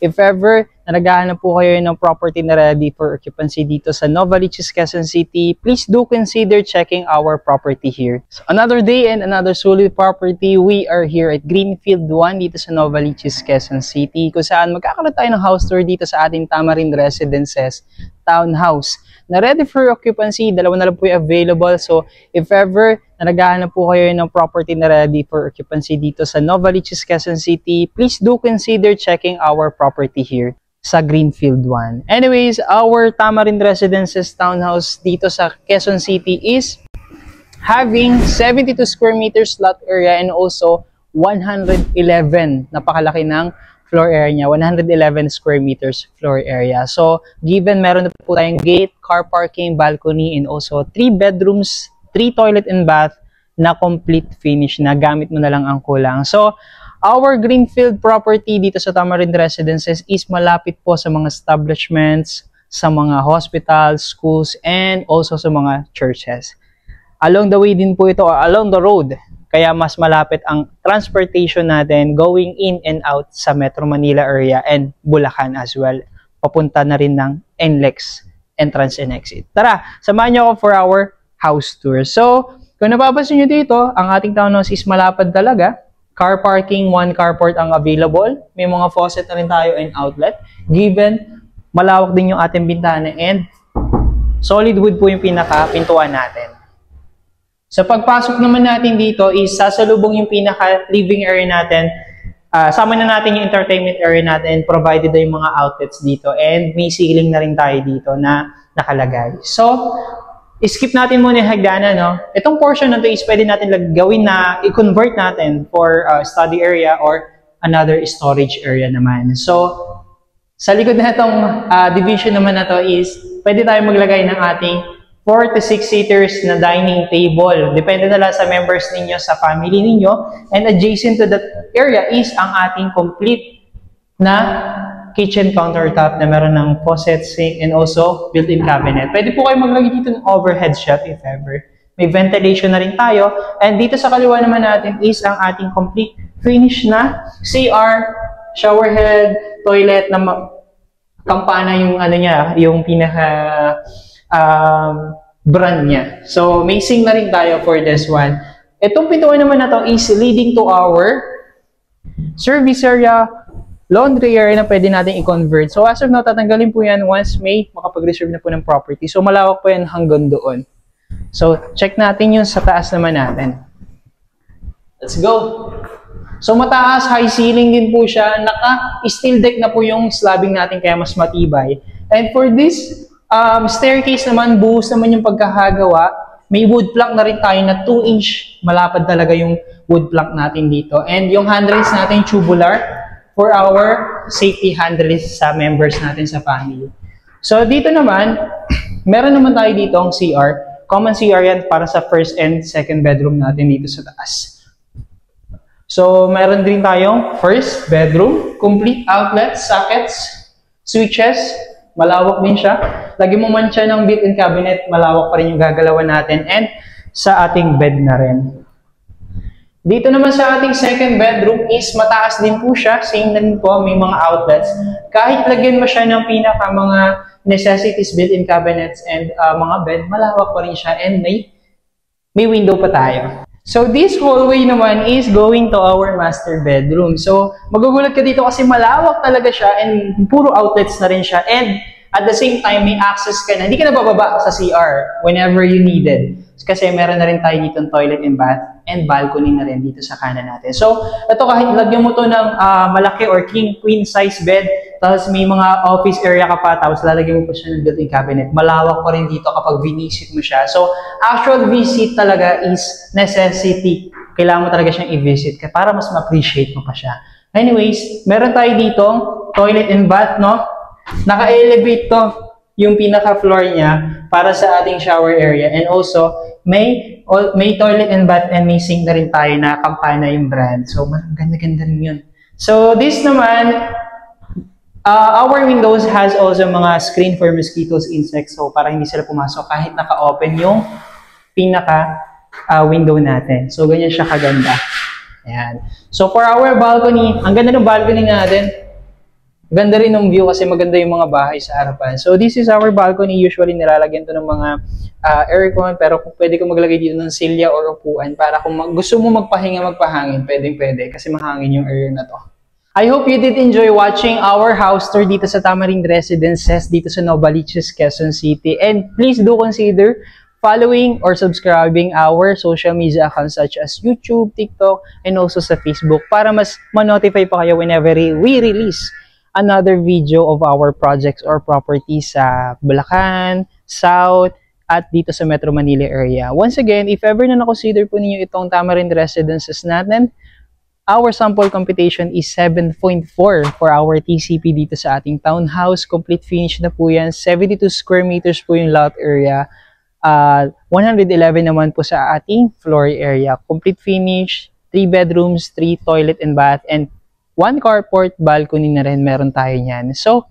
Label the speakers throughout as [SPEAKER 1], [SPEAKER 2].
[SPEAKER 1] if ever na naghahanap po kayo ng property na ready for occupancy dito sa Novaliches, Quezon City, please do consider checking our property here. So, another day and another solid property. We are here at Greenfield 1 dito sa Novaliches, Quezon City, kung saan magkakaroon tayo ng house tour dito sa ating Tamarind Residences townhouse na ready for occupancy. Dalawa na lang po yung available. So, if ever na naghahanap po kayo ng property na ready for occupancy dito sa Novaliches, Quezon City, please do consider checking our property here sa Greenfield 1. Anyways, our Tamarind Residences townhouse dito sa Quezon City is having 72 square meters lot area and also 111, napakalaki ng floor area niya, 111 square meters floor area. So, given meron na po tayong gate, car parking, balcony, and also 3 bedrooms, 3 toilet and bath na complete finish na gamit mo na lang ang kulang. So, our Greenfield property dito sa Tamarind Residences is malapit po sa mga establishments, sa mga hospitals, schools, and also sa mga churches. Along the way din po ito, along the road. Kaya mas malapit ang transportation natin going in and out sa Metro Manila area and Bulacan as well. Papunta na rin ng NLEX, entrance and exit. Tara, samahan niyo ako for our house tour. So, kung napapansin niyo dito, ang ating townhouse is malapad talaga. Car parking, 1 carport ang available. May mga faucet na rin tayo and outlet. Given, malawak din yung ating bintana and solid wood po yung pinaka-pintuan natin. Sa pagpasok naman natin dito is sasalubong yung pinaka-living area natin. Sama na natin yung entertainment area natin, provided na yung mga outlets dito. And may ceiling na rin tayo dito na nakalagay. So, skip natin muna yung hagdanan, no? Itong portion na ito is pwede natin gawin na i-convert natin for study area or another storage area naman. So, sa likod na itong division naman na to is pwede tayo maglagay ng ating 4 to 6 seaters na dining table. Depende na lang sa members ninyo, sa family ninyo. And adjacent to that area is ang ating complete na kitchen countertop na meron ng faucet, sink, and also built-in cabinet. Pwede po kayo maglagay dito ng overhead shelf if ever. May ventilation na rin tayo. And dito sa kaliwa naman natin is ang ating complete finish na CR, shower head, toilet na kampana yung ano niya, yung pinaka brand niya. So, may sink na rin tayo for this one. Itong pintuan naman na to is leading to our service area, laundry area na pwede natin i-convert. So, as of now, tatanggalin po yan once may makapag-reserve na po ng property. So, malawak po yan hanggang doon. So, check natin yung sa taas naman natin. Let's go! So, mataas, high ceiling din po siya. Naka-steel deck na po yung slabbing natin kaya mas matibay. And for this staircase naman, buhos naman yung pagkakagawa. May wood plank na rin tayo na 2-inch. Malapad talaga yung wood plank natin dito. And yung handrails natin, tubular for our safety handrails sa members natin sa family. So, dito naman, meron naman tayo dito ang CR. Common CR yan para sa first and second bedroom natin dito sa taas. So, meron din tayong first bedroom, complete outlets, sockets, switches. Malawak din siya. Lagi mo man siya ng built-in cabinet, malawak pa rin yung gagalawan natin. And sa ating bed na rin. Dito naman sa ating second bedroom is mataas din po siya. Same na din po, may mga outlets. Kahit lagyan mo siya ng pinaka mga necessities, built-in cabinets, and mga bed, malawak pa rin siya. And may window pa tayo. So, this hallway naman is going to our master bedroom. So, magugulat ka dito kasi malawak talaga siya and puro outlets na rin siya. And at the same time, may access ka na. Hindi ka na bababa sa CR whenever you needed. Kasi meron na rin tayo dito ng toilet and bath and balcony na rin dito sa kanan natin. So, ito kahit lagyan mo to ng malaki or queen size bed, tapos may mga office area ka pa, tapos lalagyan mo pa siya ng built-in cabinet. Malawak pa rin dito kapag visit mo siya. So, actual visit talaga is necessity. Kailangan mo talaga siyang i-visit para mas ma-appreciate mo pa siya. Anyways, meron tayo dito toilet and bath, no? Naka-elevate to yung pinaka-floor niya para sa ating shower area. And also, may toilet and bath and may sink na rin tayo na kampana yung brand. So, ganda-ganda rin yun. So, this naman, our windows has also mga screen for mosquitoes, insects. So, para hindi sila pumasok kahit naka-open yung pinaka-window natin. So, ganyan siya kaganda. Ayan. So, for our balcony, ang ganda ng balcony natin. Ganda rin ng view kasi maganda yung mga bahay sa harapan. So this is our balcony. Usually nilalagyan to ng mga aircon, pero kung pwede ko maglagay dito ng silya or upuan para kung gusto mo magpahinga, magpahangin, pwede kasi mahangin yung area na to. I hope you did enjoy watching our house tour dito sa Tamarind Residences dito sa Novaliches, Quezon City. And please do consider following or subscribing our social media accounts such as YouTube, TikTok, and also sa Facebook para mas ma-notify pa kayo whenever we release another video of our projects or properties sa Bulacan, South, at dito sa Metro Manila area. Once again, if ever na na-consider po ninyo itong Tamarind Residences natin, our sample computation is 7.4 for our TCP dito sa ating townhouse. Complete finish na po yan. 72 square meters po yung lot area. 111 naman po sa ating floor area. Complete finish, 3 bedrooms, 3 toilet and bath, and 1 carport, balcony na rin meron tayo niyan. So,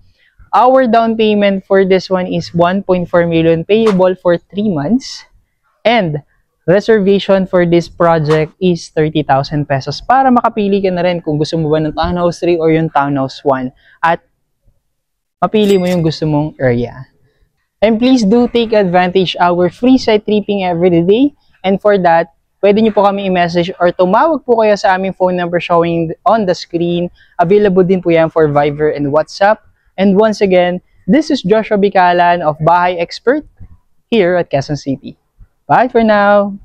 [SPEAKER 1] our down payment for this one is 1.4 million payable for 3 months. And reservation for this project is 30,000 pesos para makapili ka na rin kung gusto mo ba ng Townhouse 3 or yung Townhouse 1 at mapili mo yung gusto mong area. And please do take advantage our free site tripping every day, and for that, pwede nyo po kami i-message or tumawag po kayo sa aming phone number showing on the screen. Available din po yan for Viber and WhatsApp. And once again, this is Joshua Bicalan of Bahay Expert here at Quezon City. Bye for now!